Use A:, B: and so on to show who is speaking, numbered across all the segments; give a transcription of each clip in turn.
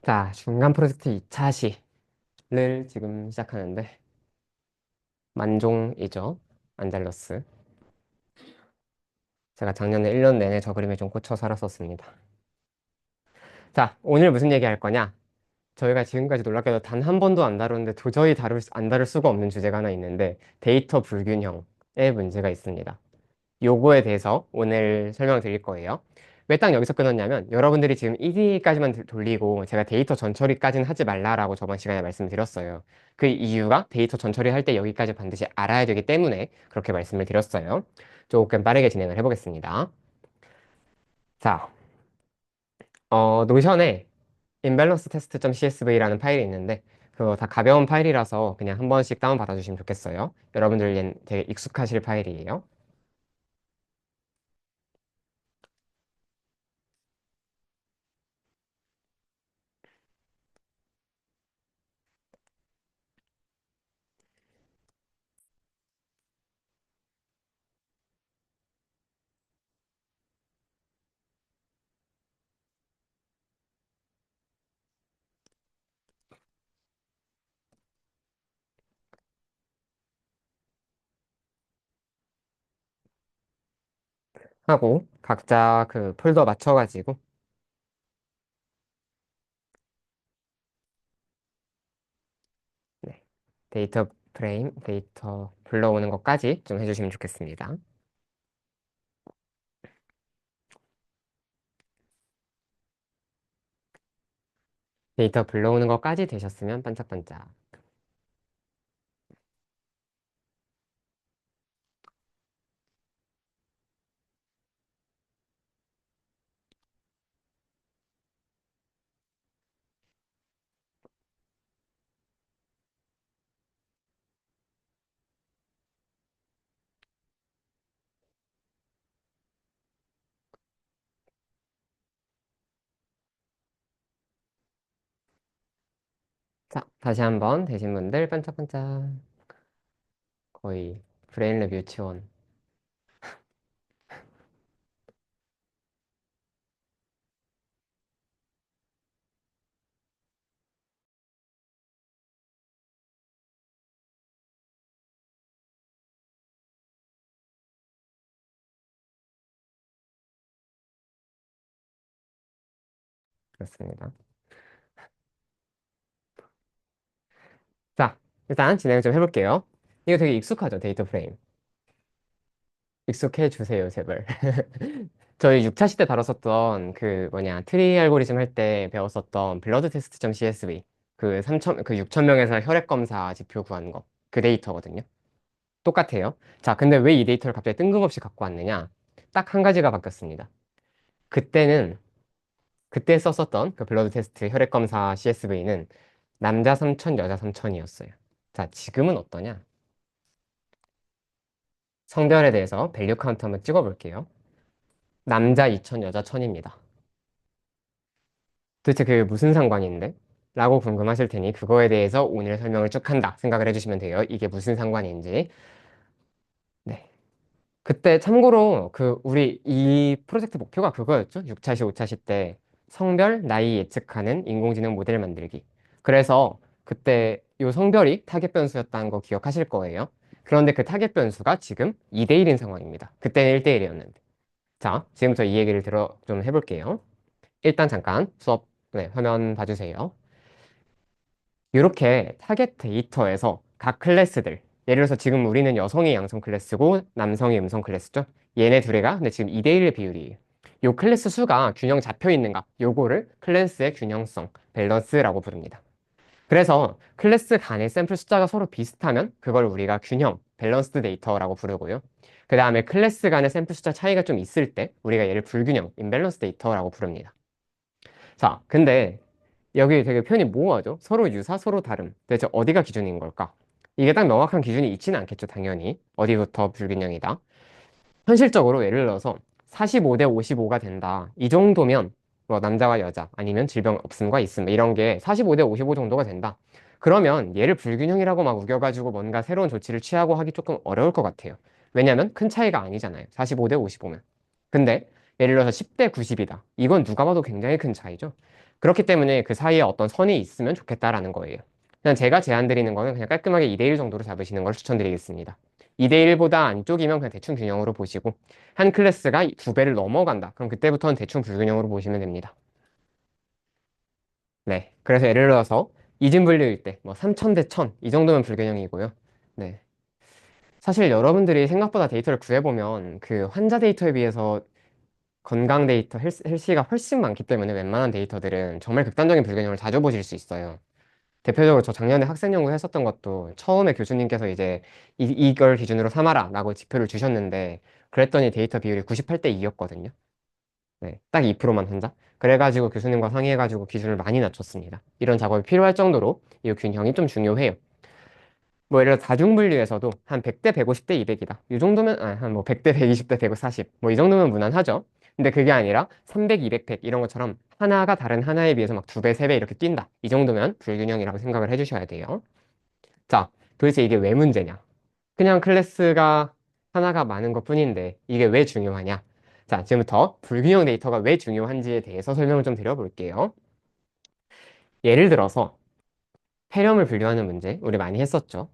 A: 자, 중간 프로젝트 2차 시를 지금 시작하는데, 만종이죠. 안잘러스. 제가 작년에 1년 내내 저 그림에 좀 꽂혀 살았었습니다. 자, 오늘 무슨 얘기 할 거냐? 저희가 지금까지 놀랍게도 단 한 번도 안 다뤘는데 도저히 안 다룰 수가 없는 주제가 하나 있는데, 데이터 불균형의 문제가 있습니다. 요거에 대해서 오늘 설명드릴 거예요. 왜 딱 여기서 끊었냐면 여러분들이 지금 1위까지만 돌리고 제가 데이터 전처리까지는 하지 말라라고 저번 시간에 말씀드렸어요. 그 이유가 데이터 전처리 할 때 여기까지 반드시 알아야 되기 때문에 그렇게 말씀을 드렸어요. 조금 빠르게 진행을 해보겠습니다. 자, 노션에 imbalance test.csv라는 파일이 있는데 그거 다 가벼운 파일이라서 그냥 한 번씩 다운 받아주시면 좋겠어요. 여러분들 되게 익숙하실 파일이에요. 하고 각자 그 폴더 맞춰가지고 네. 데이터 프레임, 데이터 불러오는 것까지 좀 해주시면 좋겠습니다. 데이터 불러오는 것까지 되셨으면 반짝반짝. 자, 다시 한번 되신 분들 반짝반짝. 거의 브레인랩 유치원. 그렇습니다. 자, 일단 진행을 좀 해볼게요. 이거 되게 익숙하죠, 데이터 프레임. 익숙해 주세요, 제발. 저희 6차 시대 다뤘었던 그 뭐냐, 트리 알고리즘 할 때 배웠었던 블러드 테스트.csv. 그 6,000명에서 혈액 검사 지표 구하는 거. 그 데이터거든요. 똑같아요. 자, 근데 왜 이 데이터를 갑자기 뜬금없이 갖고 왔느냐? 딱 한 가지가 바뀌었습니다. 그때는, 그때 썼었던 그 블러드 테스트 혈액 검사 CSV는 남자 3천, 여자 3천이었어요. 자, 지금은 어떠냐? 성별에 대해서 밸류 카운트 한번 찍어볼게요. 남자 2천, 여자 1천입니다. 도대체 그게 무슨 상관인데? 라고 궁금하실 테니 그거에 대해서 오늘 설명을 쭉 한다 생각을 해주시면 돼요. 이게 무슨 상관인지. 네. 그때 참고로 그 우리 이 프로젝트 목표가 그거였죠. 6차 시, 5차 시 때 성별, 나이 예측하는 인공지능 모델 만들기. 그래서 그때 요 성별이 타겟 변수였다는 거 기억하실 거예요. 그런데 그 타겟 변수가 지금 2대 1인 상황입니다. 그때는 1대 1이었는데. 자, 지금부터 이 얘기를 좀 해볼게요. 일단 잠깐 수업 네, 화면 봐주세요. 이렇게 타겟 데이터에서 각 클래스들, 예를 들어서 지금 우리는 여성이 양성 클래스고 남성이 음성 클래스죠. 얘네 둘이가 근데 지금 2대1 비율이에요. 요 클래스 수가 균형 잡혀 있는가? 요거를 클래스의 균형성, 밸런스라고 부릅니다. 그래서 클래스 간의 샘플 숫자가 서로 비슷하면 그걸 우리가 균형, 밸런스드 데이터라고 부르고요. 그 다음에 클래스 간의 샘플 숫자 차이가 좀 있을 때 우리가 얘를 불균형, 임밸런스 데이터라고 부릅니다. 자, 근데 여기 되게 표현이 모호하죠? 서로 유사, 서로 다름. 대체 어디가 기준인 걸까? 이게 딱 명확한 기준이 있지는 않겠죠, 당연히. 어디부터 불균형이다. 현실적으로 예를 들어서 45대 55가 된다. 이 정도면 뭐 남자와 여자 아니면 질병 없음과 있음 이런 게 45대 55 정도가 된다. 그러면 얘를 불균형이라고 막 우겨가지고 뭔가 새로운 조치를 취하고 하기 조금 어려울 것 같아요. 왜냐면 큰 차이가 아니잖아요. 45대 55면. 근데 예를 들어서 10대 90이다. 이건 누가 봐도 굉장히 큰 차이죠. 그렇기 때문에 그 사이에 어떤 선이 있으면 좋겠다라는 거예요. 그냥 제가 제안드리는 거는 그냥 깔끔하게 2대1 정도로 잡으시는 걸 추천드리겠습니다. 2대1보다 안쪽이면 그냥 대충 균형으로 보시고 한 클래스가 두 배를 넘어간다. 그럼 그때부터는 대충 불균형으로 보시면 됩니다. 네. 그래서 예를 들어서 이진분류일 때 뭐 3000 대 1000 이 정도면 불균형이고요. 네. 사실 여러분들이 생각보다 데이터를 구해보면 그 환자 데이터에 비해서 건강 데이터, 헬스가 훨씬 많기 때문에 웬만한 데이터들은 정말 극단적인 불균형을 자주 보실 수 있어요. 대표적으로 저 작년에 학생 연구 했었던 것도 처음에 교수님께서 이제 이걸 기준으로 삼아라 라고 지표를 주셨는데 그랬더니 데이터 비율이 98대 2였거든요. 네, 딱 2%만 환자. 그래가지고 교수님과 상의해가지고 기준을 많이 낮췄습니다. 이런 작업이 필요할 정도로 이 균형이 좀 중요해요. 뭐 예를 들어 다중분류에서도 한 100대 150대 200이다. 이 정도면 한 뭐 100대 120대 140 뭐 이 정도면 무난하죠. 근데 그게 아니라 300, 200, 100 이런 것처럼 하나가 다른 하나에 비해서 막 두 배, 세 배 이렇게 뛴다. 이 정도면 불균형이라고 생각을 해주셔야 돼요. 자, 도대체 이게 왜 문제냐? 그냥 클래스가 하나가 많은 것뿐인데 이게 왜 중요하냐? 자, 지금부터 불균형 데이터가 왜 중요한지에 대해서 설명을 좀 드려볼게요. 예를 들어서 폐렴을 분류하는 문제 우리 많이 했었죠.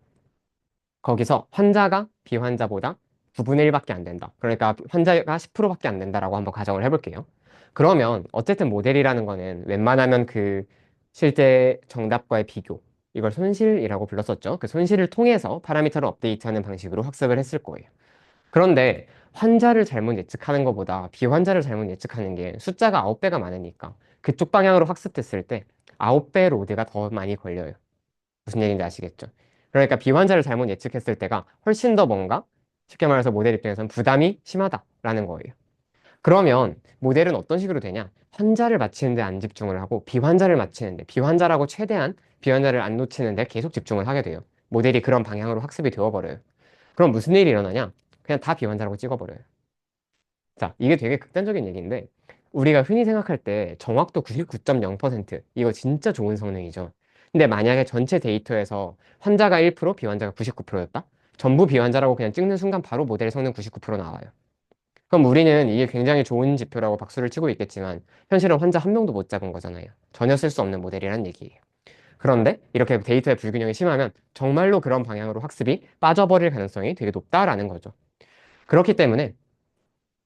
A: 거기서 환자가 비환자보다 9분의 1밖에 안 된다. 그러니까 환자가 10%밖에 안 된다라고 한번 가정을 해볼게요. 그러면 어쨌든 모델이라는 거는 웬만하면 그 실제 정답과의 비교, 이걸 손실이라고 불렀었죠. 그 손실을 통해서 파라미터를 업데이트하는 방식으로 학습을 했을 거예요. 그런데 환자를 잘못 예측하는 것보다 비환자를 잘못 예측하는 게 숫자가 9배가 많으니까 그쪽 방향으로 학습됐을 때 9배 로드가 더 많이 걸려요. 무슨 얘기인지 아시겠죠? 그러니까 비환자를 잘못 예측했을 때가 훨씬 더 뭔가 쉽게 말해서 모델 입장에서는 부담이 심하다라는 거예요. 그러면 모델은 어떤 식으로 되냐? 환자를 맞히는데 안 집중을 하고 비환자를 맞히는데 비환자라고 최대한 비환자를 안 놓치는데 계속 집중을 하게 돼요. 모델이 그런 방향으로 학습이 되어버려요. 그럼 무슨 일이 일어나냐? 그냥 다 비환자라고 찍어버려요. 자, 이게 되게 극단적인 얘기인데 우리가 흔히 생각할 때 정확도 99.0% 이거 진짜 좋은 성능이죠. 근데 만약에 전체 데이터에서 환자가 1%, 비환자가 99%였다? 전부 비환자라고 그냥 찍는 순간 바로 모델 성능 99% 나와요. 그럼 우리는 이게 굉장히 좋은 지표라고 박수를 치고 있겠지만 현실은 환자 한 명도 못 잡은 거잖아요. 전혀 쓸 수 없는 모델이란 얘기예요. 그런데 이렇게 데이터의 불균형이 심하면 정말로 그런 방향으로 학습이 빠져버릴 가능성이 되게 높다라는 거죠. 그렇기 때문에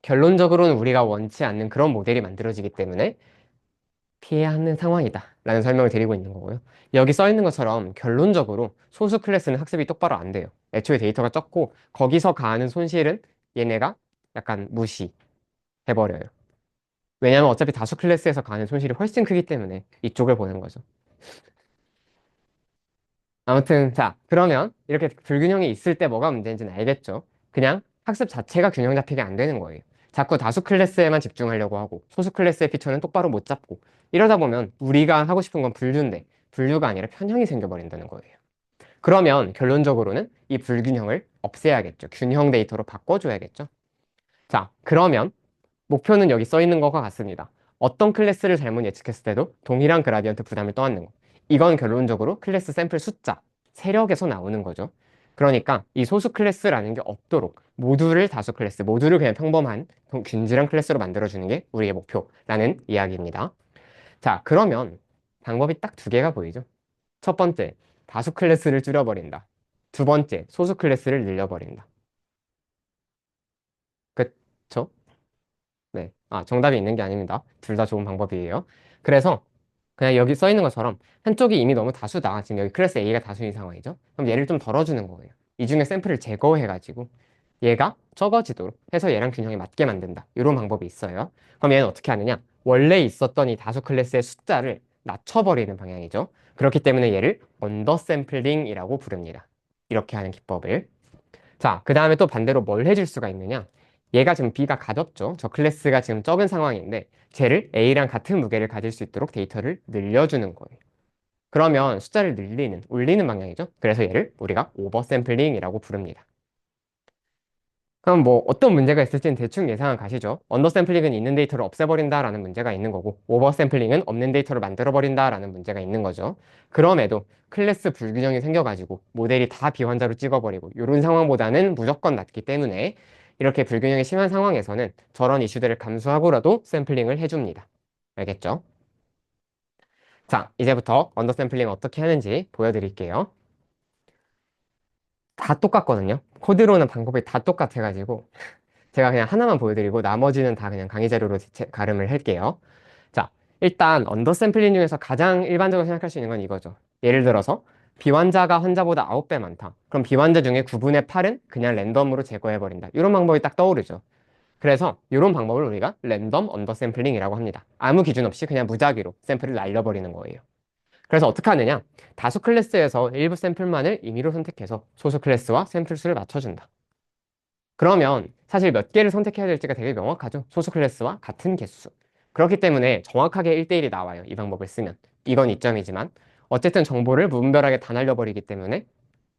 A: 결론적으로는 우리가 원치 않는 그런 모델이 만들어지기 때문에 피해야 하는 상황이다 라는 설명을 드리고 있는 거고요. 여기 써 있는 것처럼 결론적으로 소수 클래스는 학습이 똑바로 안 돼요. 애초에 데이터가 적고 거기서 가하는 손실은 얘네가 약간 무시해버려요. 왜냐하면 어차피 다수 클래스에서 가하는 손실이 훨씬 크기 때문에 이쪽을 보는 거죠. 아무튼 자, 그러면 이렇게 불균형이 있을 때 뭐가 문제인지는 알겠죠? 그냥 학습 자체가 균형 잡히게 안 되는 거예요. 자꾸 다수 클래스에만 집중하려고 하고 소수 클래스의 피처는 똑바로 못 잡고 이러다 보면 우리가 하고 싶은 건 분류인데 분류가 아니라 편향이 생겨버린다는 거예요. 그러면 결론적으로는 이 불균형을 없애야겠죠. 균형 데이터로 바꿔줘야겠죠. 자, 그러면 목표는 여기 써 있는 것과 같습니다. 어떤 클래스를 잘못 예측했을 때도 동일한 그라디언트 부담을 떠안는 것. 이건 결론적으로 클래스 샘플 숫자, 세력에서 나오는 거죠. 그러니까 이 소수 클래스라는 게 없도록 모두를 다수 클래스, 모두를 그냥 평범한 균질한 클래스로 만들어주는 게 우리의 목표라는 이야기입니다. 자, 그러면 방법이 딱 두 개가 보이죠. 첫 번째, 다수 클래스를 줄여버린다. 두 번째, 소수 클래스를 늘려버린다. 그쵸? 네. 아, 정답이 있는 게 아닙니다. 둘 다 좋은 방법이에요. 그래서 그냥 여기 써 있는 것처럼 한쪽이 이미 너무 다수다. 지금 여기 클래스 A가 다수인 상황이죠. 그럼 얘를 좀 덜어주는 거예요. 이 중에 샘플을 제거해가지고 얘가 적어지도록 해서 얘랑 균형이 맞게 만든다. 이런 방법이 있어요. 그럼 얘는 어떻게 하느냐? 원래 있었던 이 다수 클래스의 숫자를 낮춰버리는 방향이죠. 그렇기 때문에 얘를 언더 샘플링이라고 부릅니다. 이렇게 하는 기법을. 자, 그 다음에 또 반대로 뭘 해줄 수가 있느냐? 얘가 지금 B가 가졌죠. 저 클래스가 지금 적은 상황인데 쟤를 A랑 같은 무게를 가질 수 있도록 데이터를 늘려주는 거예요. 그러면 숫자를 늘리는, 올리는 방향이죠. 그래서 얘를 우리가 오버 샘플링이라고 부릅니다. 그럼 뭐 어떤 문제가 있을지는 대충 예상은 가시죠. 언더 샘플링은 있는 데이터를 없애버린다라는 문제가 있는 거고 오버 샘플링은 없는 데이터를 만들어버린다라는 문제가 있는 거죠. 그럼에도 클래스 불균형이 생겨가지고 모델이 다 비환자로 찍어버리고 이런 상황보다는 무조건 낫기 때문에 이렇게 불균형이 심한 상황에서는 저런 이슈들을 감수하고라도 샘플링을 해줍니다. 알겠죠? 자, 이제부터 언더샘플링 어떻게 하는지 보여드릴게요. 다 똑같거든요. 코드로는 방법이 다 똑같아가지고 제가 그냥 하나만 보여드리고 나머지는 다 그냥 강의 자료로 가름을 할게요. 자, 일단 언더샘플링 중에서 가장 일반적으로 생각할 수 있는 건 이거죠. 예를 들어서 비환자가 환자보다 9배 많다. 그럼 비환자 중에 9분의 8은 그냥 랜덤으로 제거해버린다. 이런 방법이 딱 떠오르죠. 그래서 이런 방법을 우리가 랜덤 언더샘플링이라고 합니다. 아무 기준 없이 그냥 무작위로 샘플을 날려버리는 거예요. 그래서 어떻게 하느냐? 다수 클래스에서 일부 샘플만을 임의로 선택해서 소수 클래스와 샘플 수를 맞춰준다. 그러면 사실 몇 개를 선택해야 될지가 되게 명확하죠. 소수 클래스와 같은 개수. 그렇기 때문에 정확하게 1대1이 나와요. 이 방법을 쓰면. 이건 이점이지만 어쨌든 정보를 무분별하게 다 날려버리기 때문에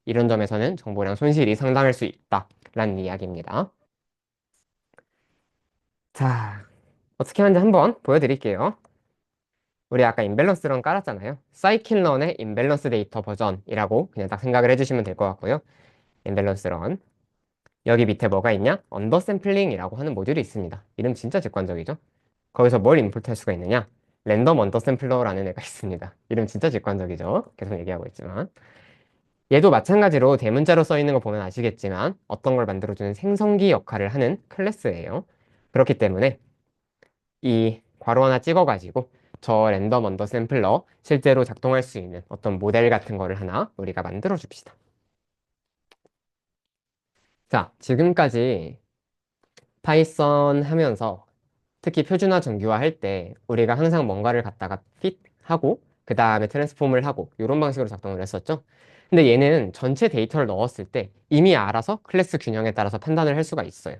A: 이런 점에서는 정보량 손실이 상당할 수 있다라는 이야기입니다. 자, 어떻게 하는지 한번 보여드릴게요. 우리 아까 임밸런스런 깔았잖아요. 사이클런의 임밸런스 데이터 버전이라고 그냥 딱 생각을 해주시면 될 것 같고요. 임밸런스런. 여기 밑에 뭐가 있냐? 언더샘플링이라고 하는 모듈이 있습니다. 이름 진짜 직관적이죠? 거기서 뭘 임포트할 수가 있느냐? 랜덤 언더샘플러라는 애가 있습니다. 이름 진짜 직관적이죠? 계속 얘기하고 있지만. 얘도 마찬가지로 대문자로 써 있는 거 보면 아시겠지만 어떤 걸 만들어주는 생성기 역할을 하는 클래스예요. 그렇기 때문에 이 괄호 하나 찍어가지고 저 랜덤 언더 샘플러 실제로 작동할 수 있는 어떤 모델 같은 거를 하나 우리가 만들어 줍시다. 자, 지금까지 파이썬 하면서 특히 표준화 정규화 할 때 우리가 항상 뭔가를 갖다가 fit 하고 그 다음에 트랜스폼을 하고 이런 방식으로 작동을 했었죠. 근데 얘는 전체 데이터를 넣었을 때 이미 알아서 클래스 균형에 따라서 판단을 할 수가 있어요.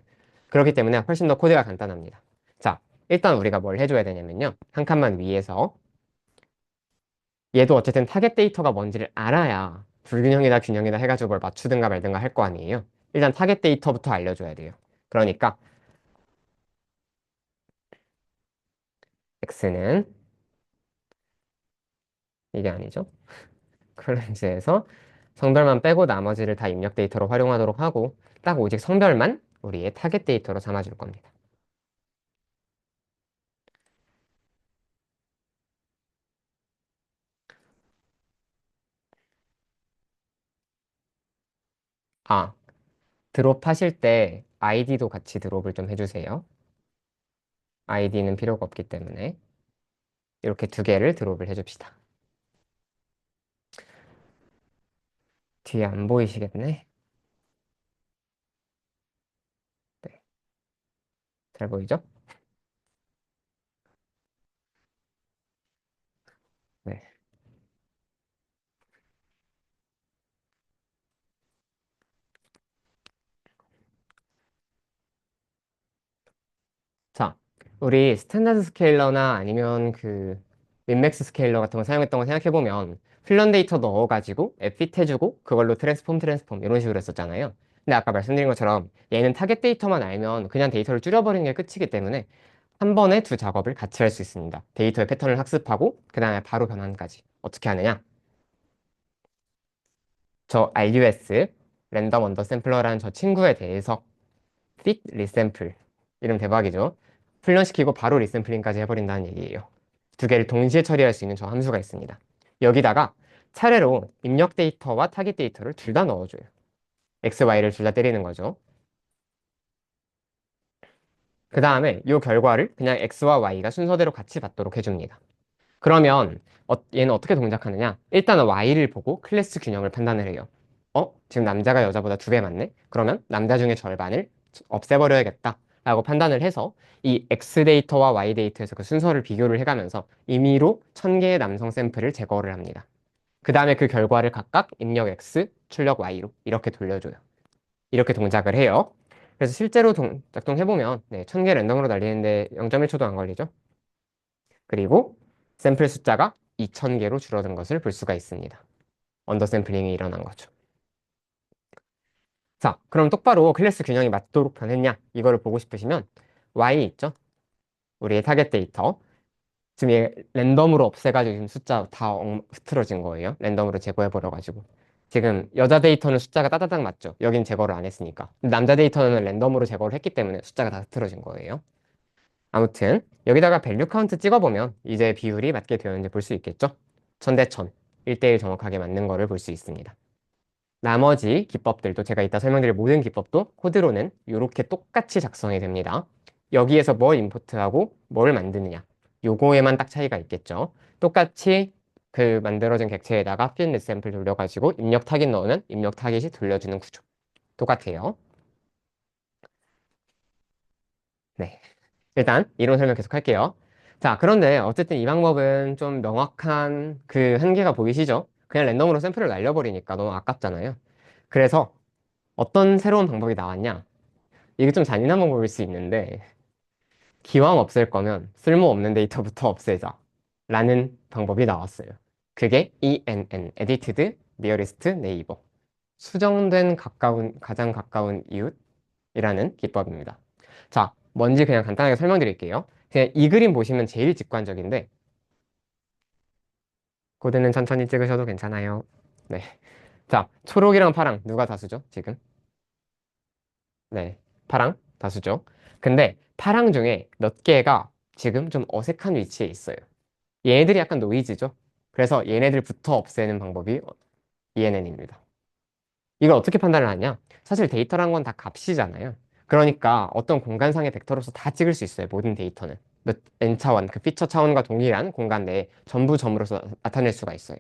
A: 그렇기 때문에 훨씬 더 코드가 간단합니다. 자, 일단 우리가 뭘 해줘야 되냐면요. 한 칸만 위에서 얘도 어쨌든 타겟 데이터가 뭔지를 알아야 불균형이다 균형이다 해가지고 뭘 맞추든가 말든가 할 거 아니에요. 일단 타겟 데이터부터 알려줘야 돼요. 그러니까 x는 이게 아니죠. 클렌즈에서 성별만 빼고 나머지를 다 입력 데이터로 활용하도록 하고 딱 오직 성별만 우리의 타겟 데이터로 삼아줄 겁니다. 아, 드롭 하실 때 아이디도 같이 드롭을 좀 해주세요. 아이디는 필요가 없기 때문에 이렇게 두 개를 드롭을 해줍시다. 뒤에 안 보이시겠네? 네, 잘 보이죠? 네. 자, 우리 스탠다드 스케일러나 아니면 그 민맥스 스케일러 같은 거 사용했던 거 생각해보면 필런 데이터 넣어가지고 앱핏 해주고 그걸로 트랜스폼 이런 식으로 했었잖아요. 근데 아까 말씀드린 것처럼 얘는 타겟 데이터만 알면 그냥 데이터를 줄여버리는 게 끝이기 때문에 한 번에 두 작업을 같이 할 수 있습니다. 데이터의 패턴을 학습하고 그 다음에 바로 변환까지. 어떻게 하느냐? 저 RUS 랜덤 언더 샘플러라는 저 친구에 대해서 fit 리샘플 이름 대박이죠. 훈련시키고 바로 리샘플링까지 해버린다는 얘기예요. 두 개를 동시에 처리할 수 있는 저 함수가 있습니다. 여기다가 차례로 입력 데이터와 타깃 데이터를 둘 다 넣어줘요. x, y를 둘 다 때리는 거죠. 그 다음에 이 결과를 그냥 x와 y가 순서대로 같이 받도록 해줍니다. 그러면 얘는 어떻게 동작하느냐? 일단은 y를 보고 클래스 균형을 판단을 해요. 지금 남자가 여자보다 2배 많네? 그러면 남자 중에 절반을 없애버려야겠다 라고 판단을 해서 이 x 데이터와 y 데이터에서 그 순서를 비교를 해가면서 임의로 1000개의 남성 샘플을 제거를 합니다. 그 다음에 그 결과를 각각 입력 x, 출력 y로 이렇게 돌려줘요. 이렇게 동작을 해요. 그래서 실제로 작동해보면 1000개 랜덤으로 날리는데 0.1초도 안 걸리죠. 그리고 샘플 숫자가 2000개로 줄어든 것을 볼 수가 있습니다. 언더샘플링이 일어난 거죠. 자, 그럼 똑바로 클래스 균형이 맞도록 변했냐? 이거를 보고 싶으시면 Y 있죠? 우리의 타겟 데이터. 지금 얘 랜덤으로 없애가지고 지금 숫자 다 흐트러진 거예요. 랜덤으로 제거해버려가지고. 지금 여자 데이터는 숫자가 따다닥 맞죠? 여긴 제거를 안 했으니까. 남자 데이터는 랜덤으로 제거를 했기 때문에 숫자가 다 흐트러진 거예요. 아무튼 여기다가 밸류 카운트 찍어보면 이제 비율이 맞게 되었는지 볼 수 있겠죠? 1000대 1000, 1대1 정확하게 맞는 거를 볼 수 있습니다. 나머지 기법들도 제가 이따 설명드릴 모든 기법도 코드로는 이렇게 똑같이 작성이 됩니다. 여기에서 뭘 임포트하고 뭘 만드느냐. 요거에만 딱 차이가 있겠죠. 똑같이 그 만들어진 객체에다가 필 샘플 돌려가지고 입력 타깃 넣으면 입력 타깃이 돌려주는 구조. 똑같아요. 네. 일단 이론 설명 계속 할게요. 자, 그런데 어쨌든 이 방법은 좀 명확한 그 한계가 보이시죠? 그냥 랜덤으로 샘플을 날려버리니까 너무 아깝잖아요. 그래서 어떤 새로운 방법이 나왔냐? 이게 좀 잔인한 방법일 수 있는데 기왕 없앨 거면 쓸모없는 데이터부터 없애자 라는 방법이 나왔어요. 그게 ENN, Edited Nearest Neighbor, 수정된 가장 가까운 이웃이라는 기법입니다. 자, 뭔지 그냥 간단하게 설명드릴게요. 그냥 이 그림 보시면 제일 직관적인데 코드는 천천히 찍으셔도 괜찮아요. 네. 자, 초록이랑 파랑 누가 다수죠, 지금? 네, 파랑 다수죠. 근데 파랑 중에 몇 개가 지금 좀 어색한 위치에 있어요. 얘네들이 약간 노이즈죠. 그래서 얘네들부터 없애는 방법이 ENN입니다. 이걸 어떻게 판단을 하냐? 사실 데이터란 건 다 값이잖아요. 그러니까 어떤 공간상의 벡터로서 다 찍을 수 있어요. 모든 데이터는. 몇 n차원, 그 피처 차원과 동일한 공간 내에 전부 점으로서 나타낼 수가 있어요.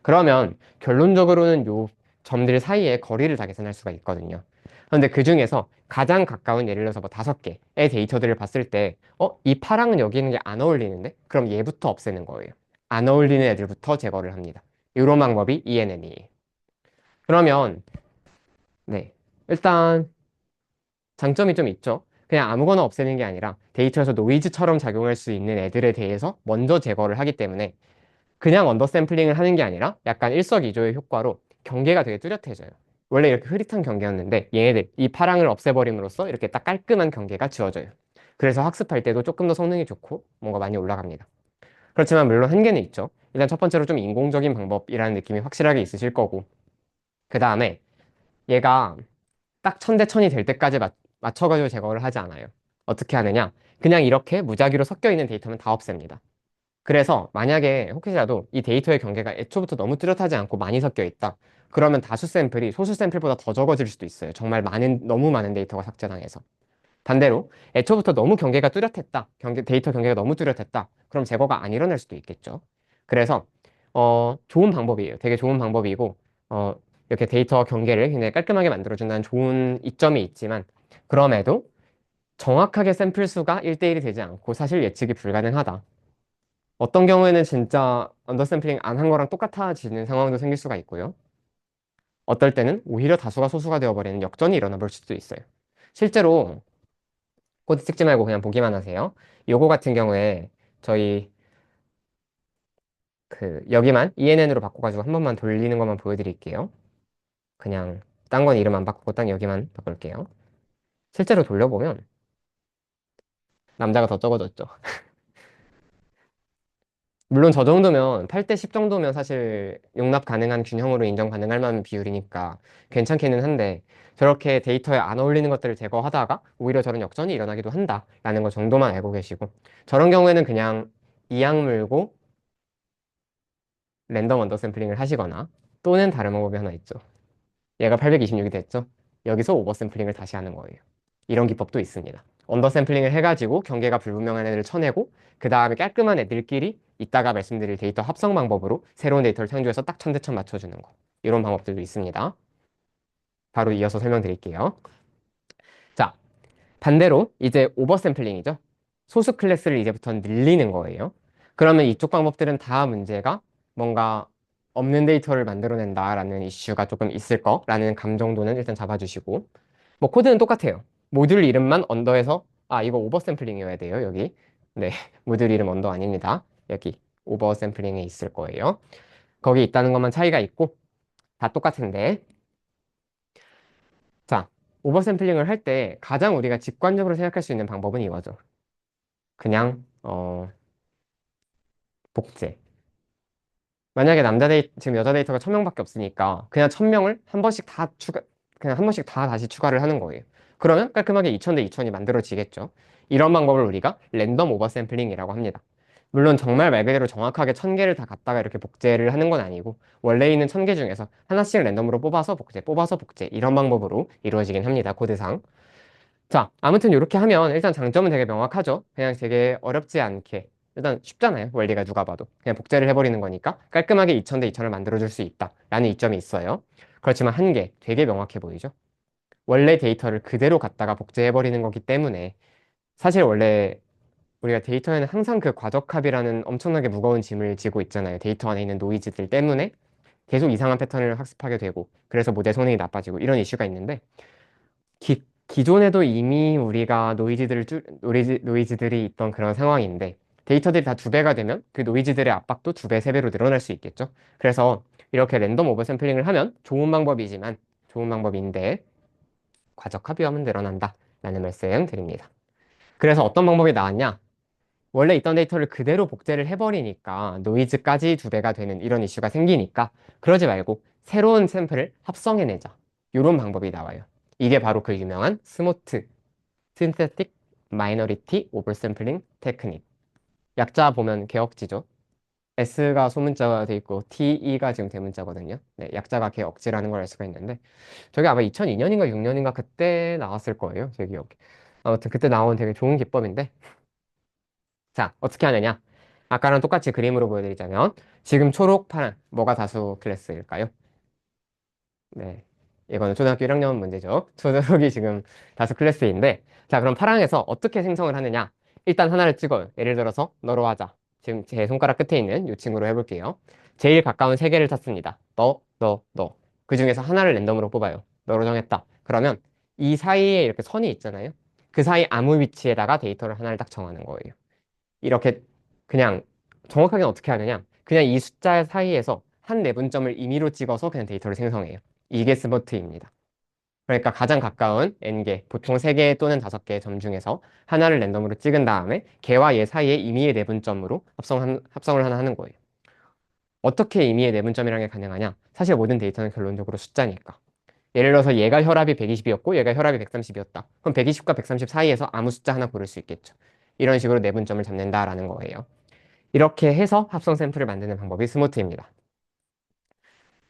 A: 그러면 결론적으로는 요 점들 사이에 거리를 다 계산할 수가 있거든요. 그런데 그 중에서 가장 가까운 예를 들어서 뭐 5개의 데이터들을 봤을 때, 이 파랑은 여기 있는 게 안 어울리는데? 그럼 얘부터 없애는 거예요. 안 어울리는 애들부터 제거를 합니다. 이런 방법이 ENN이에요. 그러면, 네. 일단, 장점이 좀 있죠. 그냥 아무거나 없애는 게 아니라 데이터에서 노이즈처럼 작용할 수 있는 애들에 대해서 먼저 제거를 하기 때문에 그냥 언더샘플링을 하는 게 아니라 약간 일석이조의 효과로 경계가 되게 뚜렷해져요. 원래 이렇게 흐릿한 경계였는데 얘네들 이 파랑을 없애버림으로써 이렇게 딱 깔끔한 경계가 지워져요. 그래서 학습할 때도 조금 더 성능이 좋고 뭔가 많이 올라갑니다. 그렇지만 물론 한계는 있죠. 일단 첫 번째로 좀 인공적인 방법이라는 느낌이 확실하게 있으실 거고 그 다음에 얘가 딱 1000대 1000이 될 때까지 맞춰가지고 제거를 하지 않아요. 어떻게 하느냐? 그냥 이렇게 무작위로 섞여 있는 데이터는 다 없앱니다. 그래서 만약에 혹시라도 이 데이터의 경계가 애초부터 너무 뚜렷하지 않고 많이 섞여 있다. 그러면 다수 샘플이 소수 샘플보다 더 적어질 수도 있어요. 정말 너무 많은 데이터가 삭제당해서. 반대로 애초부터 너무 경계가 뚜렷했다. 데이터 경계가 너무 뚜렷했다. 그럼 제거가 안 일어날 수도 있겠죠. 그래서 좋은 방법이에요. 되게 좋은 방법이고 어, 이렇게 데이터 경계를 굉장히 깔끔하게 만들어준다는 좋은 이점이 있지만 그럼에도 정확하게 샘플 수가 1대1이 되지 않고 사실 예측이 불가능하다. 어떤 경우에는 진짜 언더샘플링 안 한 거랑 똑같아지는 상황도 생길 수가 있고요. 어떨 때는 오히려 다수가 소수가 되어버리는 역전이 일어나 볼 수도 있어요. 실제로 코드 찍지 말고 그냥 보기만 하세요. 요거 같은 경우에 저희 그 여기만 ENN으로 바꿔가지고 한 번만 돌리는 것만 보여드릴게요. 그냥 딴 건 이름 안 바꾸고 딱 여기만 바꿀게요. 실제로 돌려보면 남자가 더 적어졌죠. 물론 저 정도면 8대 10 정도면 사실 용납 가능한 균형으로 인정 가능할 만한 비율이니까 괜찮기는 한데 저렇게 데이터에 안 어울리는 것들을 제거하다가 오히려 저런 역전이 일어나기도 한다라는 거 정도만 알고 계시고 저런 경우에는 그냥 이악 물고 랜덤 언더 샘플링을 하시거나 또는 다른 방법이 하나 있죠. 얘가 826이 됐죠? 여기서 오버 샘플링을 다시 하는 거예요. 이런 기법도 있습니다. 언더 샘플링을 해가지고 경계가 불분명한 애들을 쳐내고 그 다음에 깔끔한 애들끼리 이따가 말씀드릴 데이터 합성 방법으로 새로운 데이터를 창조해서 딱 1000대 1000 맞춰주는 거. 이런 방법들도 있습니다. 바로 이어서 설명드릴게요. 자, 반대로 이제 오버 샘플링이죠. 소수 클래스를 이제부터 늘리는 거예요. 그러면 이쪽 방법들은 다 문제가 뭔가 없는 데이터를 만들어낸다라는 이슈가 조금 있을 거라는 감 정도는 일단 잡아주시고 뭐 코드는 똑같아요. 모듈 이름만 언더에서 이거 오버 샘플링이어야 돼요. 여기. 네. 모듈 이름 언더 아닙니다. 여기 오버 샘플링에 있을 거예요. 거기 있다는 것만 차이가 있고 다 똑같은데 자, 오버 샘플링을 할 때 가장 우리가 직관적으로 생각할 수 있는 방법은 이거죠. 그냥 복제. 만약에 지금 여자 데이터가 1000명밖에 없으니까 그냥 1000명을 한 번씩 다 그냥 한 번씩 다 다시 추가를 하는 거예요. 그러면 깔끔하게 2000 대 2000이 만들어지겠죠. 이런 방법을 우리가 랜덤 오버 샘플링이라고 합니다. 물론 정말 말 그대로 정확하게 1000개를 다 갖다가 이렇게 복제를 하는 건 아니고 원래 있는 1000개 중에서 하나씩 랜덤으로 뽑아서 복제, 뽑아서 복제 이런 방법으로 이루어지긴 합니다. 코드상. 자, 아무튼 이렇게 하면 일단 장점은 되게 명확하죠. 그냥 되게 어렵지 않게. 일단 쉽잖아요. 원리가 누가 봐도. 그냥 복제를 해버리는 거니까 깔끔하게 2000 대 2000을 만들어줄 수 있다. 라는 이점이 있어요. 그렇지만 한 개, 되게 명확해 보이죠? 원래 데이터를 그대로 갖다가 복제해버리는 거기 때문에 사실 원래 우리가 데이터에는 항상 그 과적합이라는 엄청나게 무거운 짐을 지고 있잖아요. 데이터 안에 있는 노이즈들 때문에 계속 이상한 패턴을 학습하게 되고 그래서 모델 성능이 나빠지고 이런 이슈가 있는데 기존에도 이미 우리가 노이즈들이 있던 그런 상황인데 데이터들이 다 2배가 되면 그 노이즈들의 압박도 2배, 3배로 늘어날 수 있겠죠. 그래서 이렇게 랜덤 오버 샘플링을 하면 좋은 방법이지만 좋은 방법인데 과적합 위험은 늘어난다 라는 말씀 드립니다. 그래서 어떤 방법이 나왔냐? 원래 있던 데이터를 그대로 복제를 해버리니까 노이즈까지 2배가 되는 이런 이슈가 생기니까 그러지 말고 새로운 샘플을 합성해내자. 이런 방법이 나와요. 이게 바로 그 유명한 스모트 Synthetic Minority Oversampling Technique. 약자 보면 개억지죠. S가 소문자가 돼 있고 TE가 지금 대문자거든요. 네, 약자가 개억지라는 걸 알 수가 있는데 저게 아마 2002년인가 6년인가 그때 나왔을 거예요. 제 기억에. 아무튼 그때 나온 되게 좋은 기법인데 자, 어떻게 하느냐? 아까랑 똑같이 그림으로 보여드리자면 지금 초록, 파란 뭐가 다수 클래스일까요? 네. 이거는 초등학교 1학년 문제죠. 초록이 지금 다수 클래스인데 자, 그럼 파랑에서 어떻게 생성을 하느냐? 일단 하나를 찍어요. 예를 들어서 너로 하자. 지금 제 손가락 끝에 있는 이 친구로 해볼게요. 제일 가까운 세 개를 찾습니다. 너. 그 중에서 하나를 랜덤으로 뽑아요. 너로 정했다. 그러면 이 사이에 이렇게 선이 있잖아요. 그 사이 아무 위치에다가 데이터를 하나를 딱 정하는 거예요. 이렇게 그냥 정확하게 어떻게 하느냐? 그냥 이 숫자 사이에서 한 내분점을 임의로 찍어서 그냥 데이터를 생성해요. 이게 스머트입니다. 그러니까 가장 가까운 n개, 보통 3개 또는 5개의 점 중에서 하나를 랜덤으로 찍은 다음에 걔와 얘 사이에 임의의 내분점으로 합성을 하나 하는 거예요. 어떻게 임의의 내분점이라는 게 가능하냐? 사실 모든 데이터는 결론적으로 숫자니까. 예를 들어서 얘가 혈압이 120이었고 얘가 혈압이 130이었다. 그럼 120과 130 사이에서 아무 숫자 하나 고를 수 있겠죠. 이런 식으로 내분점을 잡는다라는 거예요. 이렇게 해서 합성 샘플을 만드는 방법이 스모트입니다.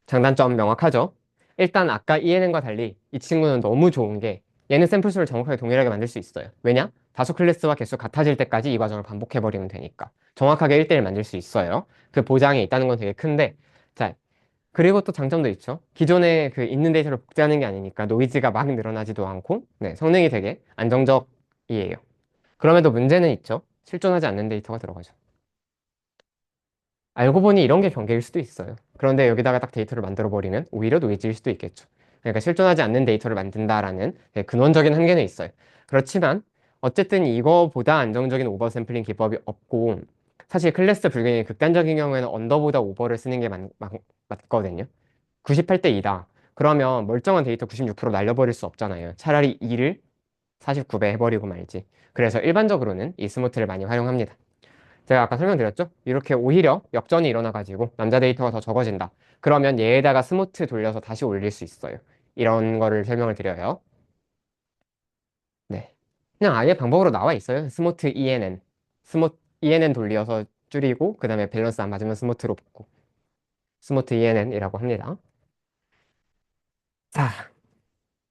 A: 장단점 명확하죠? 일단 아까 ENN과 달리 이 친구는 너무 좋은 게 얘는 샘플 수를 정확하게 동일하게 만들 수 있어요. 왜냐? 다수 클래스와 개수 같아질 때까지 이 과정을 반복해버리면 되니까. 정확하게 1대1 만들 수 있어요. 그 보장이 있다는 건 되게 큰데 자, 그리고 또 장점도 있죠. 기존에 그 있는 데이터를 복제하는 게 아니니까 노이즈가 막 늘어나지도 않고 네, 성능이 되게 안정적이에요. 그럼에도 문제는 있죠. 실존하지 않는 데이터가 들어가죠. 알고 보니 이런 게 경계일 수도 있어요. 그런데 여기다가 딱 데이터를 만들어 버리면 오히려 노이즈일 수도 있겠죠. 그러니까 실존하지 않는 데이터를 만든다라는 네, 근원적인 한계는 있어요. 그렇지만 어쨌든 이거보다 안정적인 오버 샘플링 기법이 없고 사실 클래스 불균형이 극단적인 경우에는 언더보다 오버를 쓰는 게 맞거든요. 98대 2다. 그러면 멀쩡한 데이터 96% 날려버릴 수 없잖아요. 차라리 2를 49배 해버리고 말지. 그래서 일반적으로는 이 스모트를 많이 활용합니다. 제가 아까 설명드렸죠? 이렇게 오히려 역전이 일어나가지고 남자 데이터가 더 적어진다. 그러면 얘에다가 스모트 돌려서 다시 올릴 수 있어요. 이런 거를 설명을 드려요. 네. 그냥 아예 방법으로 나와 있어요. 스모트 ENN. 스모 ENN 돌려서 줄이고 그 다음에 밸런스 안 맞으면 스모트로 붙고. 스모트 ENN이라고 합니다. 자,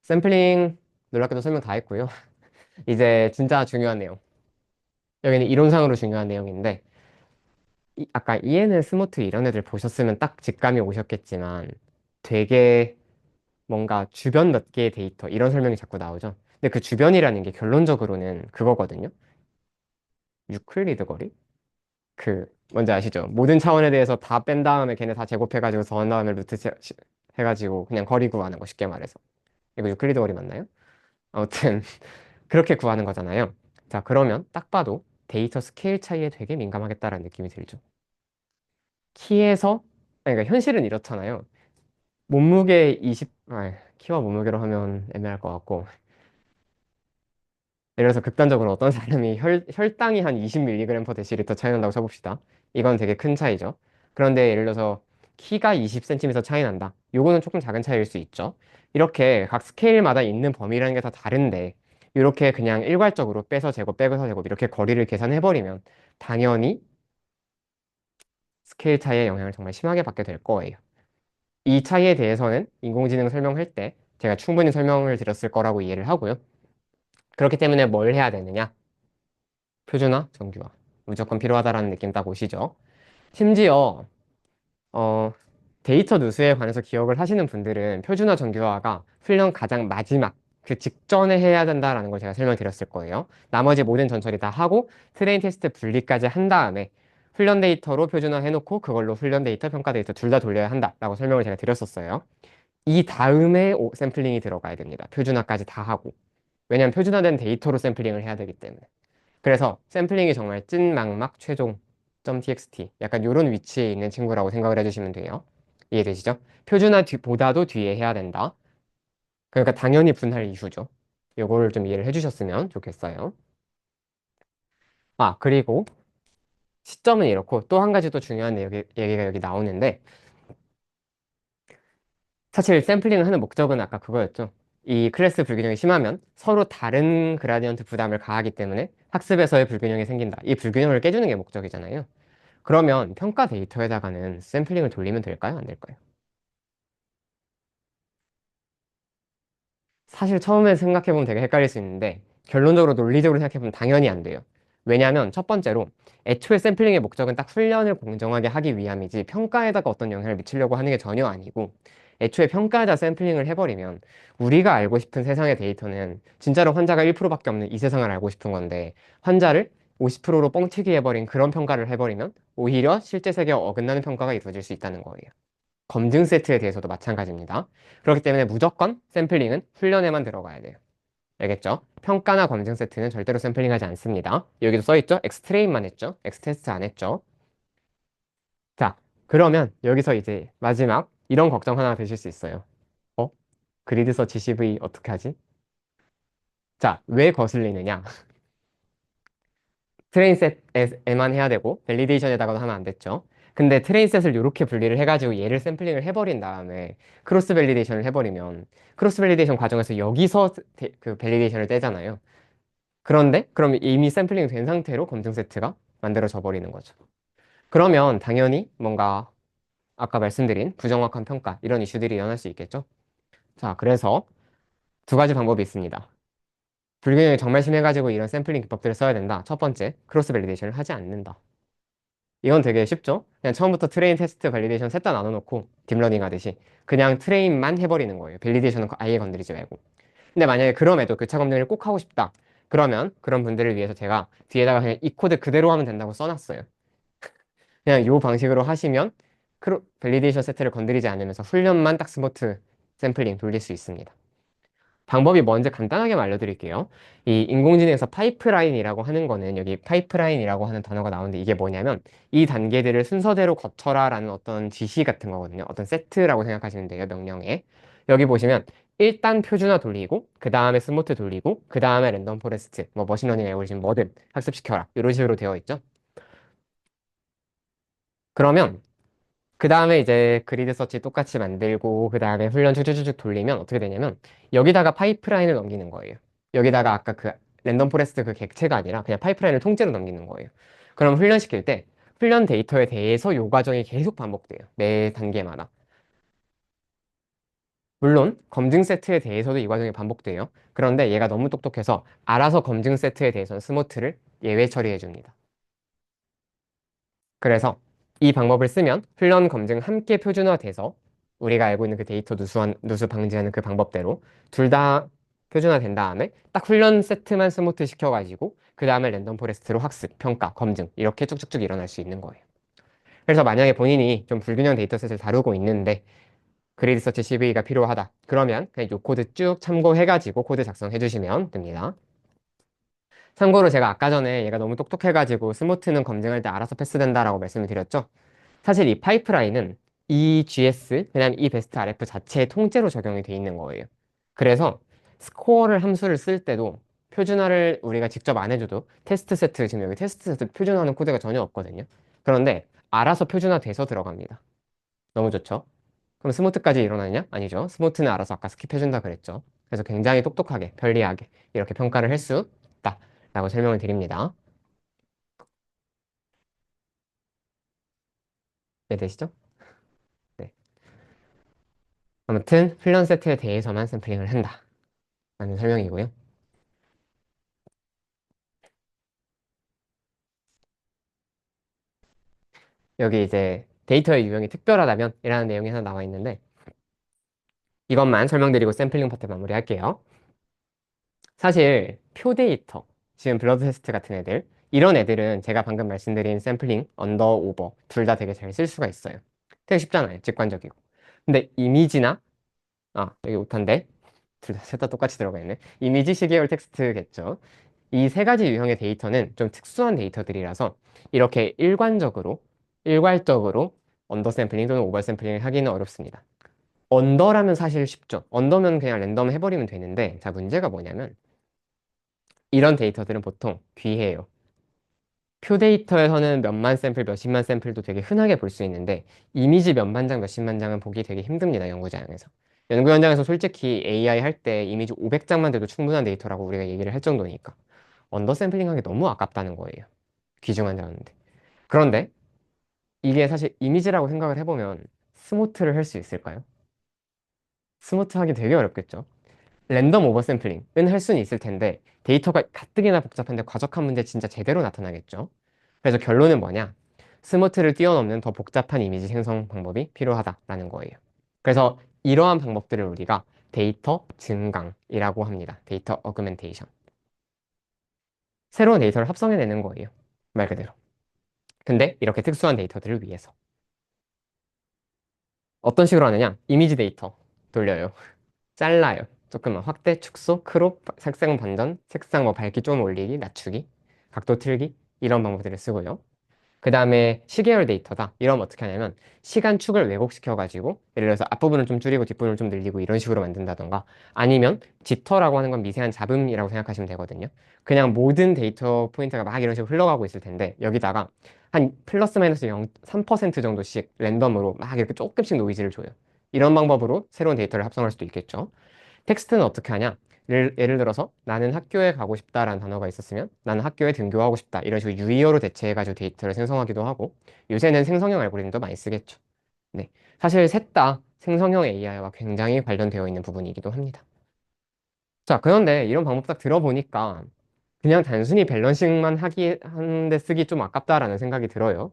A: 샘플링 놀랍게도 설명 다 했고요. 이제 진짜 중요한 내용. 여기는 이론상으로 중요한 내용인데 아까 ENN, 스모트 이런 애들 보셨으면 딱 직감이 오셨겠지만 되게 뭔가 주변 몇 개의 데이터 이런 설명이 자꾸 나오죠. 근데 그 주변이라는 게 결론적으로는 그거거든요. 유클리드 거리? 그 뭔지 아시죠? 모든 차원에 대해서 다 뺀 다음에 걔네 다 제곱해가지고 더한 다음에 해가지고 그냥 거리 구하는 거 쉽게 말해서. 이거 유클리드 거리 맞나요? 아무튼 그렇게 구하는 거잖아요. 자, 그러면 딱 봐도 데이터 스케일 차이에 되게 민감하겠다라는 느낌이 들죠. 키에서 그러니까 현실은 이렇잖아요. 몸무게 20, 키와 몸무게로 하면 애매할 것 같고 예를 들어서 극단적으로 어떤 사람이 혈당이 한 20mg per 데시리터 차이 난다고 쳐봅시다. 이건 되게 큰 차이죠. 그런데 예를 들어서 키가 20cm 차이 난다. 요거는 조금 작은 차이일 수 있죠. 이렇게 각 스케일마다 있는 범위라는 게 다 다른데 이렇게 그냥 일괄적으로 빼서 제곱 빼서 제곱 이렇게 거리를 계산해버리면 당연히 스케일 차이의 영향을 정말 심하게 받게 될 거예요. 이 차이에 대해서는 인공지능 설명할 때 제가 충분히 설명을 드렸을 거라고 이해를 하고요. 그렇기 때문에 뭘 해야 되느냐? 표준화, 정규화. 무조건 필요하다라는 느낌 딱 오시죠? 심지어 어, 데이터 누수에 관해서 기억을 하시는 분들은 표준화 정규화가 훈련 가장 마지막 그 직전에 해야 된다라는 걸 제가 설명드렸을 거예요. 나머지 모든 전처리 다 하고 트레인 테스트 분리까지 한 다음에 훈련 데이터로 표준화 해놓고 그걸로 훈련 데이터, 평가 데이터 둘 다 돌려야 한다라고 설명을 제가 드렸었어요. 이 다음에 샘플링이 들어가야 됩니다. 표준화까지 다 하고. 왜냐하면 표준화된 데이터로 샘플링을 해야 되기 때문에. 그래서 샘플링이 정말 찐막막 최종 .txt 약간 이런 위치에 있는 친구라고 생각을 해주시면 돼요. 이해되시죠? 표준화 보다도 뒤에 해야 된다. 그러니까 당연히 분할 이슈죠. 요거를 좀 이해를 해주셨으면 좋겠어요. 아, 그리고 시점은 이렇고 또 한 가지 또 중요한 얘기가 여기 나오는데 사실 샘플링을 하는 목적은 아까 그거였죠. 이 클래스 불균형이 심하면 서로 다른 그라디언트 부담을 가하기 때문에 학습에서의 불균형이 생긴다. 이 불균형을 깨주는 게 목적이잖아요. 그러면 평가 데이터에다가는 샘플링을 돌리면 될까요? 안 될까요? 사실 처음에 생각해보면 되게 헷갈릴 수 있는데 결론적으로 논리적으로 생각해보면 당연히 안 돼요. 왜냐하면 첫 번째로 애초에 샘플링의 목적은 딱 훈련을 공정하게 하기 위함이지 평가에다가 어떤 영향을 미치려고 하는 게 전혀 아니고 애초에 평가에다 샘플링을 해버리면 우리가 알고 싶은 세상의 데이터는 진짜로 환자가 1%밖에 없는 이 세상을 알고 싶은 건데 환자를 50%로 뻥튀기 해버린 그런 평가를 해버리면 오히려 실제 세계와 어긋나는 평가가 이루어질 수 있다는 거예요. 검증 세트에 대해서도 마찬가지입니다. 그렇기 때문에 무조건 샘플링은 훈련에만 들어가야 돼요. 알겠죠? 평가나 검증 세트는 절대로 샘플링하지 않습니다. 여기도 써있죠? 엑스트레인만 했죠? 엑스테스트 안 했죠? 자, 그러면 여기서 이제 마지막 이런 걱정 하나 드실 수 있어요. 어? 그리드 서치 CV 어떻게 하지? 자, 왜 거슬리느냐? 트레인셋에만 해야 되고 밸리데이션에다가도 하면 안 됐죠. 근데 트레인셋을 이렇게 분리를 해가지고 얘를 샘플링을 해버린 다음에 크로스 밸리데이션을 해버리면 크로스 밸리데이션 과정에서 여기서 그 밸리데이션을 떼잖아요. 그런데 그럼 이미 샘플링 된 상태로 검증 세트가 만들어져 버리는 거죠. 그러면 당연히 뭔가 아까 말씀드린 부정확한 평가 이런 이슈들이 일어날 수 있겠죠. 자, 그래서 두 가지 방법이 있습니다. 불균형이 정말 심해가지고 이런 샘플링 기법들을 써야 된다. 첫 번째, 크로스 밸리데이션을 하지 않는다. 이건 되게 쉽죠? 그냥 처음부터 트레인, 테스트, 밸리데이션 셋 다 나눠놓고 딥러닝 하듯이 그냥 트레인만 해버리는 거예요. 밸리데이션은 아예 건드리지 말고. 근데 만약에 그럼에도 교차 검증을 꼭 하고 싶다. 그러면 그런 분들을 위해서 제가 뒤에다가 그냥 이 코드 그대로 하면 된다고 써놨어요. 그냥 이 방식으로 하시면 밸리데이션 세트를 건드리지 않으면서 훈련만 딱 스모트 샘플링 돌릴 수 있습니다. 방법이 뭔지 간단하게 알려드릴게요. 이 인공지능에서 파이프라인이라고 하는 거는 여기 파이프라인이라고 하는 단어가 나오는데 이게 뭐냐면 이 단계들을 순서대로 거쳐라라는 어떤 지시 같은 거거든요. 어떤 세트라고 생각하시면 돼요. 명령에. 여기 보시면 일단 표준화 돌리고 그 다음에 스모트 돌리고 그 다음에 랜덤 포레스트 뭐 머신러닝 알고리즘 뭐든 학습시켜라 이런 식으로 되어 있죠. 그러면 그 다음에 이제 그리드 서치 똑같이 만들고 그 다음에 훈련 쭉쭉쭉 돌리면 어떻게 되냐면 여기다가 파이프라인을 넘기는 거예요. 여기다가 아까 그 랜덤 포레스트 그 객체가 아니라 그냥 파이프라인을 통째로 넘기는 거예요. 그럼 훈련시킬 때 훈련 데이터에 대해서 요 과정이 계속 반복돼요. 매 단계마다. 물론 검증 세트에 대해서도 이 과정이 반복돼요. 그런데 얘가 너무 똑똑해서 알아서 검증 세트에 대해서는 스모트를 예외 처리해 줍니다. 그래서 이 방법을 쓰면 훈련 검증 함께 표준화돼서 우리가 알고 있는 그 데이터 누수 방지하는 그 방법대로 둘 다 표준화된 다음에 딱 훈련 세트만 스모트 시켜가지고 그 다음에 랜덤 포레스트로 학습, 평가, 검증 이렇게 쭉쭉쭉 일어날 수 있는 거예요. 그래서 만약에 본인이 좀 불균형 데이터셋을 다루고 있는데 그리드 서치 CV가 필요하다. 그러면 그냥 이 코드 쭉 참고해가지고 코드 작성해 주시면 됩니다. 참고로 제가 아까 전에 얘가 너무 똑똑해가지고 스모트는 검증할 때 알아서 패스된다라고 말씀을 드렸죠. 사실 이 파이프라인은 이 GS, 그다음 이 베스트 RF 자체의 통째로 적용이 돼 있는 거예요. 그래서 스코어를 함수를 쓸 때도 표준화를 우리가 직접 안 해줘도 테스트 세트, 지금 여기 테스트 세트 표준화하는 코드가 전혀 없거든요. 그런데 알아서 표준화돼서 들어갑니다. 너무 좋죠? 그럼 스모트까지 일어나냐? 아니죠. 스모트는 알아서 아까 스킵해준다 그랬죠. 그래서 굉장히 똑똑하게, 편리하게 이렇게 평가를 할 수 있다라고 설명을 드립니다. 이해되시죠? 네. 아무튼 훈련 세트에 대해서만 샘플링을 한다라는 설명이고요. 여기 이제 데이터의 유형이 특별하다면 이라는 내용이 하나 나와 있는데 이것만 설명드리고 샘플링 파트 마무리할게요. 사실 표 데이터, 지금 블러드 테스트 같은 애들 이런 애들은 제가 방금 말씀드린 샘플링, 언더, 오버 둘 다 되게 잘 쓸 수가 있어요. 되게 쉽잖아요. 직관적이고. 근데 이미지나 여기 오탄데 둘 다 셋 다 똑같이 들어가 있네. 이미지 시계열 텍스트겠죠. 이 세 가지 유형의 데이터는 좀 특수한 데이터들이라서 이렇게 일괄적으로 언더 샘플링 또는 오버 샘플링을 하기는 어렵습니다. 언더라면 사실 쉽죠. 언더면 그냥 랜덤 해버리면 되는데 자 문제가 뭐냐면 이런 데이터들은 보통 귀해요. 표 데이터에서는 몇만 샘플, 몇십만 샘플도 되게 흔하게 볼 수 있는데 이미지 몇만 장, 몇십만 장은 보기 되게 힘듭니다. 연구자양에서. 연구 현장에서 솔직히 AI 할 때 이미지 500장만 돼도 충분한 데이터라고 우리가 얘기를 할 정도니까 언더 샘플링하기 너무 아깝다는 거예요. 귀중한 자료인데. 그런데 이게 사실 이미지라고 생각을 해보면 스모트를 할 수 있을까요? 스모트 하기 되게 어렵겠죠. 랜덤 오버 샘플링은 할 수는 있을 텐데 데이터가 가뜩이나 복잡한데 과적한 문제 진짜 제대로 나타나겠죠. 그래서 결론은 뭐냐? 스모트를 뛰어넘는 더 복잡한 이미지 생성 방법이 필요하다라는 거예요. 그래서 이러한 방법들을 우리가 데이터 증강이라고 합니다. 데이터 어그멘테이션. 새로운 데이터를 합성해내는 거예요. 말 그대로. 근데 이렇게 특수한 데이터들을 위해서. 어떤 식으로 하느냐? 이미지 데이터 돌려요. 잘라요. 조금만 확대, 축소, 크롭, 색상 반전, 색상 뭐 밝기 좀 올리기, 낮추기, 각도 틀기 이런 방법들을 쓰고요. 그 다음에 시계열 데이터다. 이러면 어떻게 하냐면 시간축을 왜곡시켜가지고 예를 들어서 앞부분을 좀 줄이고 뒷부분을 좀 늘리고 이런 식으로 만든다던가 아니면 지터라고 하는 건 미세한 잡음이라고 생각하시면 되거든요. 그냥 모든 데이터 포인트가 막 이런 식으로 흘러가고 있을 텐데 여기다가 한 플러스 마이너스 0.3% 정도씩 랜덤으로 막 이렇게 조금씩 노이즈를 줘요. 이런 방법으로 새로운 데이터를 합성할 수도 있겠죠. 텍스트는 어떻게 하냐? 예를 들어서 나는 학교에 가고 싶다라는 단어가 있었으면 나는 학교에 등교하고 싶다 이런 식으로 유의어로 대체해가지고 데이터를 생성하기도 하고 요새는 생성형 알고리즘도 많이 쓰겠죠. 네, 사실 셋 다 생성형 AI와 굉장히 관련되어 있는 부분이기도 합니다. 자, 그런데 이런 방법 딱 들어보니까 그냥 단순히 밸런싱만 하는데 쓰기 좀 아깝다라는 생각이 들어요.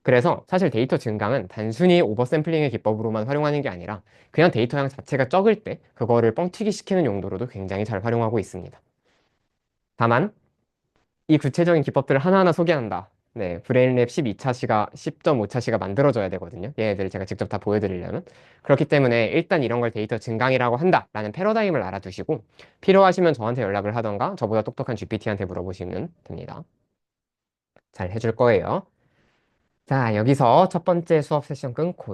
A: 그래서 사실 데이터 증강은 단순히 오버샘플링의 기법으로만 활용하는 게 아니라 그냥 데이터 양 자체가 적을 때 그거를 뻥튀기 시키는 용도로도 굉장히 잘 활용하고 있습니다. 다만 이 구체적인 기법들을 하나하나 소개한다. 네, 브레인랩 12차 시가 10.5차 시가 만들어져야 되거든요. 얘네들을 제가 직접 다 보여드리려면. 그렇기 때문에 일단 이런 걸 데이터 증강이라고 한다라는 패러다임을 알아두시고 필요하시면 저한테 연락을 하던가 저보다 똑똑한 GPT한테 물어보시면 됩니다. 잘 해줄 거예요. 자, 여기서 첫 번째 수업 세션 끊고